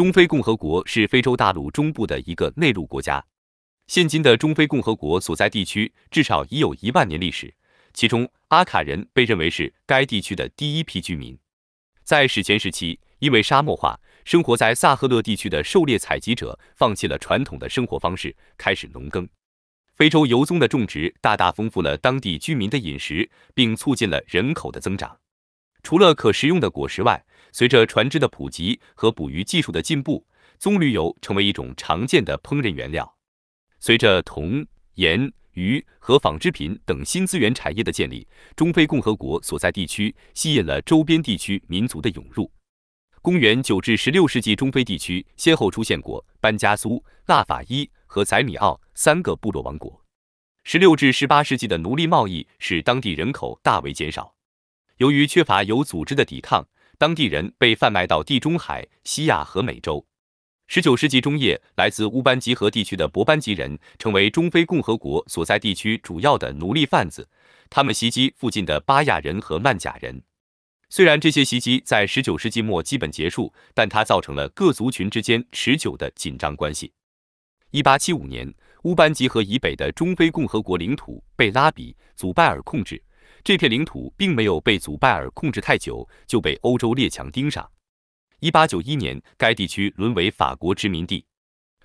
中非共和国是非洲大陆中部的一个内陆国家。现今的中非共和国所在地区至少已有1万年历史，其中阿卡人被认为是该地区的第一批居民。在史前时期，因为沙漠化，生活在萨赫勒地区的狩猎采集者放弃了传统的生活方式，开始农耕。非洲油棕的种植大大丰富了当地居民的饮食，并促进了人口的增长。除了可食用的果实外，随着船只的普及和捕鱼技术的进步，棕榈油成为一种常见的烹饪原料。随着铜、盐、鱼和纺织品等新资源产业的建立，中非共和国所在地区吸引了周边地区民族的涌入。公元9至16世纪，中非地区先后出现过班加苏、纳法伊和宰米奥3个部落王国。16至18世纪的奴隶贸易使当地人口大为减少。由于缺乏有组织的抵抗，当地人被贩卖到地中海、西亚和美洲。19世纪中叶，来自乌班吉河地区的博班吉人成为中非共和国所在地区主要的奴隶贩子，他们袭击附近的巴亚人和曼甲人。虽然这些袭击在19世纪末基本结束，但它造成了各族群之间持久的紧张关系。1875年，乌班吉河以北的中非共和国领土被拉比·祖拜尔控制。这片领土并没有被祖拜尔控制太久，就被欧洲列强盯上。1891年，该地区沦为法国殖民地。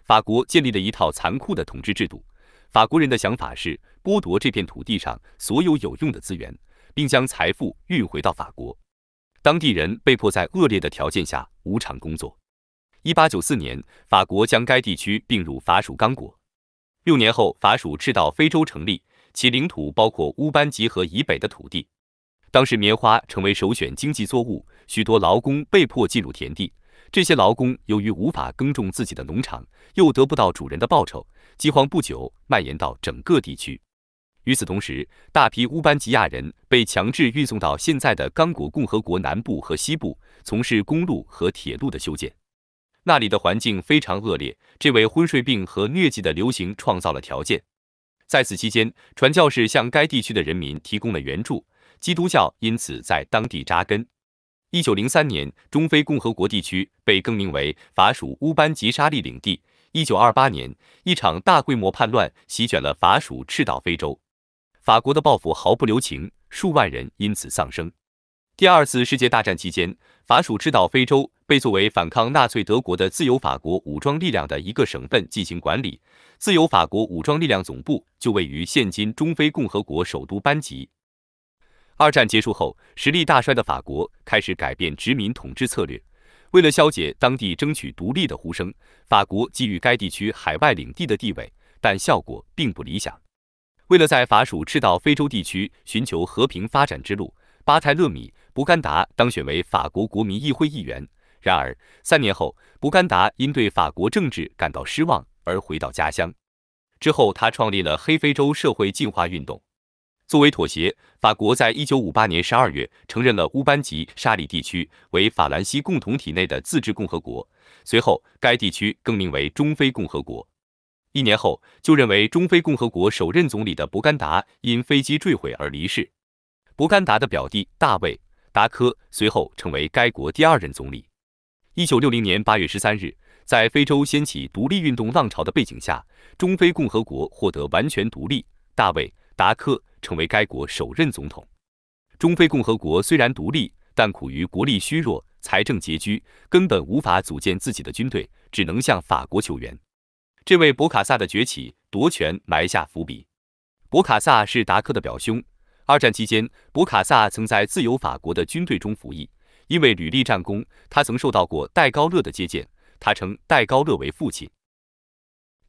法国建立了一套残酷的统治制度。法国人的想法是剥夺这片土地上所有有用的资源，并将财富运回到法国。当地人被迫在恶劣的条件下无偿工作。1894年，法国将该地区并入法属刚果。6年后，法属赤道非洲成立。其领土包括乌班吉河以北的土地。当时棉花成为首选经济作物，许多劳工被迫进入田地。这些劳工由于无法耕种自己的农场，又得不到主人的报酬，饥荒不久蔓延到整个地区。与此同时，大批乌班吉亚人被强制运送到现在的刚果共和国南部和西部，从事公路和铁路的修建。那里的环境非常恶劣，这为昏睡病和疟疾的流行创造了条件。在此期间，传教士向该地区的人民提供了援助，基督教因此在当地扎根。1903年，中非共和国地区被更名为法属乌班吉沙利领地。1928年，一场大规模叛乱席卷了法属赤道非洲，法国的报复毫不留情，数万人因此丧生。第二次世界大战期间，法属赤道非洲被作为反抗纳粹德国的自由法国武装力量的一个省份进行管理。自由法国武装力量总部就位于现今中非共和国首都班吉。二战结束后，实力大衰的法国开始改变殖民统治策略。为了消解当地争取独立的呼声，法国给予该地区海外领地的地位，但效果并不理想。为了在法属赤道非洲地区寻求和平发展之路，巴泰勒米·布甘达当选为法国国民议会议员。然而，3年后，布甘达因对法国政治感到失望而回到家乡。之后，他创立了黑非洲社会进化运动。作为妥协，法国在1958年12月承认了乌班吉沙里地区为法兰西共同体内的自治共和国。随后，该地区更名为中非共和国。1年后，就任为中非共和国首任总理的博甘达因飞机坠毁而离世。博甘达的表弟大卫·达科随后成为该国第2任总理。1960年8月13日，在非洲掀起独立运动浪潮的背景下，中非共和国获得完全独立，大卫·达科成为该国首任总统。中非共和国虽然独立，但苦于国力虚弱、财政拮据，根本无法组建自己的军队，只能向法国求援。这为博卡萨的崛起夺权埋下伏笔。博卡萨是达科的表兄。2战期间，博卡萨曾在自由法国的军队中服役，因为屡立战功，他曾受到过戴高乐的接见，他称戴高乐为父亲。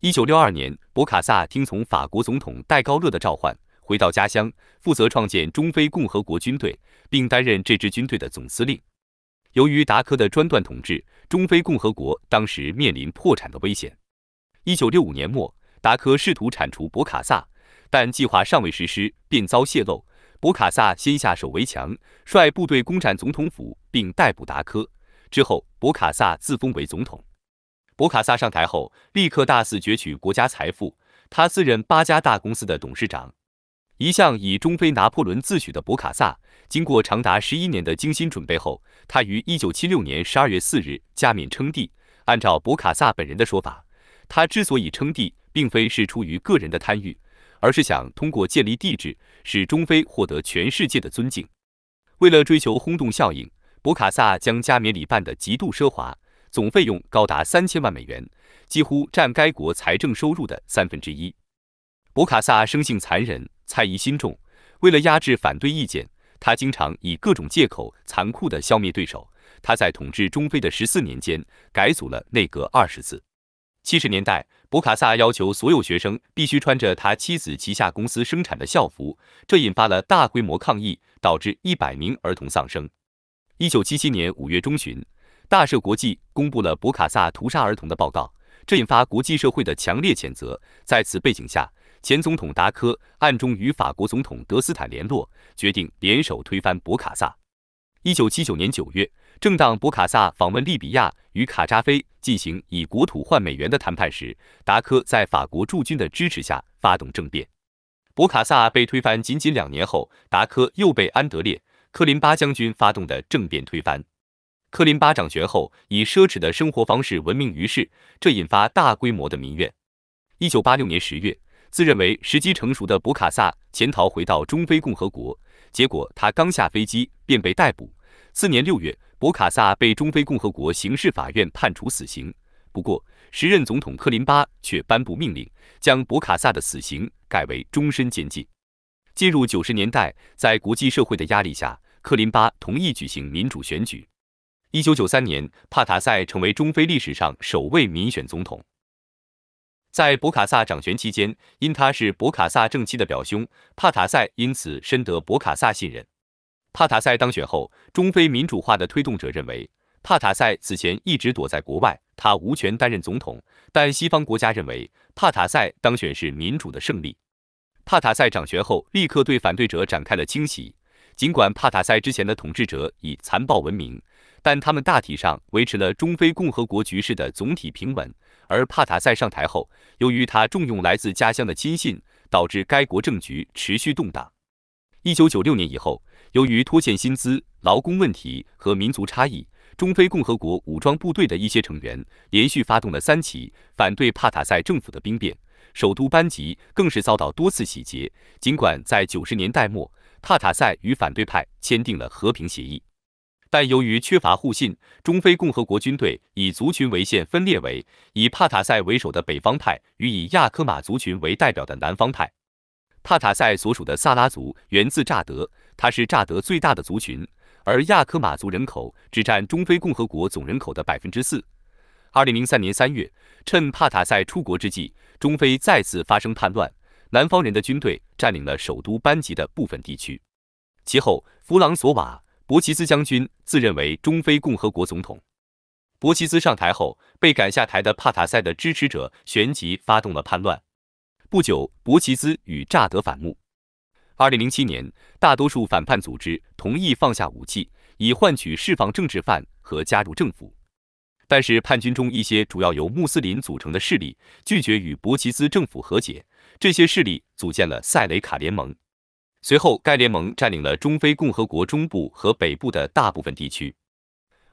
1962年，博卡萨听从法国总统戴高乐的召唤，回到家乡，负责创建中非共和国军队，并担任这支军队的总司令。由于达科的专断统治，中非共和国当时面临破产的危险。1965年末，达科试图铲除博卡萨，但计划尚未实施便遭泄露。博卡萨先下手为强，率部队攻占总统府并逮捕达科。之后，博卡萨自封为总统。博卡萨上台后，立刻大肆攫取国家财富，他自任8家大公司的董事长。一向以中非拿破仑自诩的博卡萨，经过长达11年的精心准备后，他于1976年12月4日加冕称帝，按照博卡萨本人的说法，他之所以称帝，并非是出于个人的贪欲，而是想通过建立帝制，使中非获得全世界的尊敬。为了追求轰动效应，博卡萨将加冕礼办得极度奢华，总费用高达3000万美元，几乎占该国财政收入的1/3。博卡萨生性残忍，猜疑心重，为了压制反对意见，他经常以各种借口残酷地消灭对手。他在统治中非的14年间，改组了内阁20次。70年代，博卡萨要求所有学生必须穿着他妻子旗下公司生产的校服，这引发了大规模抗议，导致100名儿童丧生。1977年5月中旬，大赦国际公布了博卡萨屠杀儿童的报告，这引发国际社会的强烈谴责。在此背景下，前总统达科暗中与法国总统德斯坦联络，决定联手推翻博卡萨。1979年9月，正当博卡萨访问利比亚与卡扎菲进行以国土换美元的谈判时，达科在法国驻军的支持下发动政变。博卡萨被推翻仅2年后，达科又被安德烈·科林巴将军发动的政变推翻。科林巴掌权后，以奢侈的生活方式闻名于世，这引发大规模的民怨。1986年10月，自认为时机成熟的博卡萨潜逃回到中非共和国，结果他刚下飞机便被逮捕。次年6月，博卡萨被中非共和国刑事法院判处死刑。不过，时任总统科林巴却颁布命令，将博卡萨的死刑改为终身监禁。进入90年代，在国际社会的压力下，科林巴同意举行民主选举。1993年，帕塔塞成为中非历史上首位民选总统。在博卡萨掌权期间，因他是博卡萨正妻的表兄，帕塔塞因此深得博卡萨信任。帕塔塞当选后，中非民主化的推动者认为，帕塔塞此前一直躲在国外，他无权担任总统。但西方国家认为，帕塔塞当选是民主的胜利。帕塔塞掌权后，立刻对反对者展开了清洗。尽管帕塔塞之前的统治者以残暴闻名，但他们大体上维持了中非共和国局势的总体平稳。而帕塔塞上台后，由于他重用来自家乡的亲信，导致该国政局持续动荡。1996年以后，由于拖欠薪资、劳工问题和民族差异，中非共和国武装部队的一些成员连续发动了3起反对帕塔塞政府的兵变，首都班吉更是遭到多次洗劫。尽管在90年代末，帕塔塞与反对派签订了和平协议，但由于缺乏互信，中非共和国军队以族群为线分裂为以帕塔塞为首的北方派与以亚科马族群为代表的南方派。帕塔塞所属的萨拉族源自乍得，它是乍得最大的族群，而亚科马族人口只占中非共和国总人口的4%。2003年3月，趁帕塔塞出国之际，中非再次发生叛乱，南方人的军队占领了首都班吉的部分地区。其后，弗朗索瓦·博奇兹将军自认为中非共和国总统。博奇兹上台后，被赶下台的帕塔塞的支持者旋即发动了叛乱。不久，博奇兹与乍得反目。2007年，大多数反叛组织同意放下武器，以换取释放政治犯和加入政府。但是叛军中一些主要由穆斯林组成的势力拒绝与博奇兹政府和解，这些势力组建了塞雷卡联盟。随后，该联盟占领了中非共和国中部和北部的大部分地区。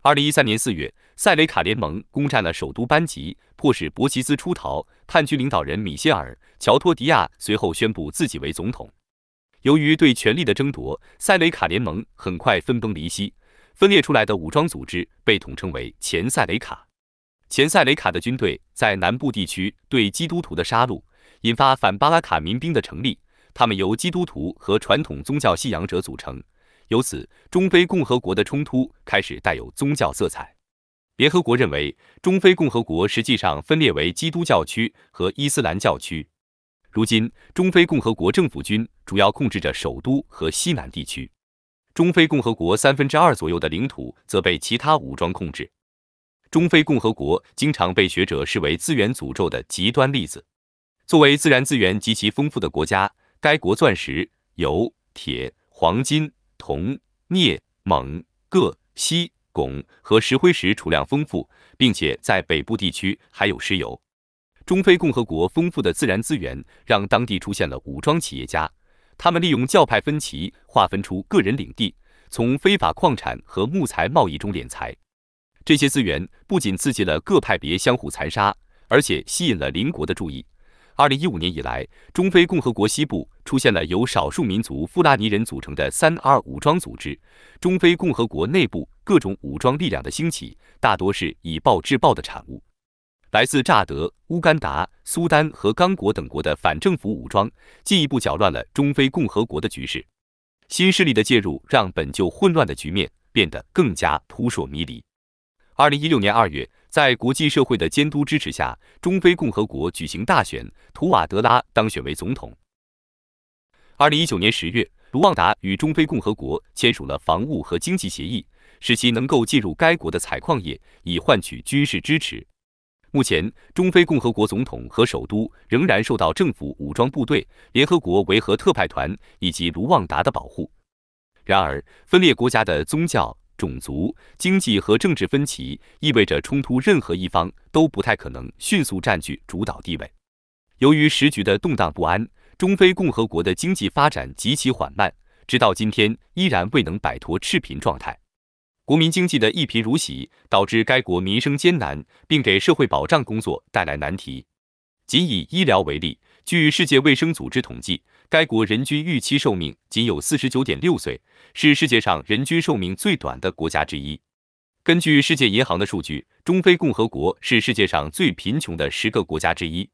2013年4月，塞雷卡联盟攻占了首都班吉，迫使博奇兹出逃。叛军领导人米歇尔·乔托迪亚随后宣布自己为总统。由于对权力的争夺，塞雷卡联盟很快分崩离析，分裂出来的武装组织被统称为前塞雷卡。前塞雷卡的军队在南部地区对基督徒的杀戮，引发反巴拉卡民兵的成立，他们由基督徒和传统宗教信仰者组成。由此，中非共和国的冲突开始带有宗教色彩。联合国认为，中非共和国实际上分裂为基督教区和伊斯兰教区。如今，中非共和国政府军主要控制着首都和西南地区，中非共和国2/3左右的领土则被其他武装控制。中非共和国经常被学者视为资源诅咒的极端例子。作为自然资源极其丰富的国家，该国钻石、铀、铁、黄金、铜、镍、锰、铬、锡、汞和石灰石储量丰富，并且在北部地区还有石油。中非共和国丰富的自然资源让当地出现了武装企业家，他们利用教派分歧划分出个人领地，从非法矿产和木材贸易中敛财。这些资源不仅刺激了各派别相互残杀，而且吸引了邻国的注意。2015年以来，中非共和国西部出现了由少数民族富拉尼人组成的3·2武装组织。中非共和国内部各种武装力量的兴起，大多是以暴制暴的产物。来自乍得、乌干达、苏丹和刚果等国的反政府武装，进一步搅乱了中非共和国的局势。新势力的介入，让本就混乱的局面变得更加扑朔迷离。2016年2月，在国际社会的监督支持下，中非共和国举行大选，图瓦德拉当选为总统。2019年10月，卢旺达与中非共和国签署了防务和经济协议，使其能够进入该国的采矿业，以换取军事支持。目前，中非共和国总统和首都仍然受到政府武装部队、联合国维和特派团以及卢旺达的保护。然而，分裂国家的宗教、种族、经济和政治分歧，意味着冲突任何一方都不太可能迅速占据主导地位。由于时局的动荡不安，中非共和国的经济发展极其缓慢，直到今天依然未能摆脱赤贫状态。国民经济的一贫如洗，导致该国民生艰难，并给社会保障工作带来难题。仅以医疗为例，据世界卫生组织统计，该国人均预期寿命仅有49.6岁，是世界上人均寿命最短的国家之一。根据世界银行的数据，中非共和国是世界上最贫穷的10个国家之一。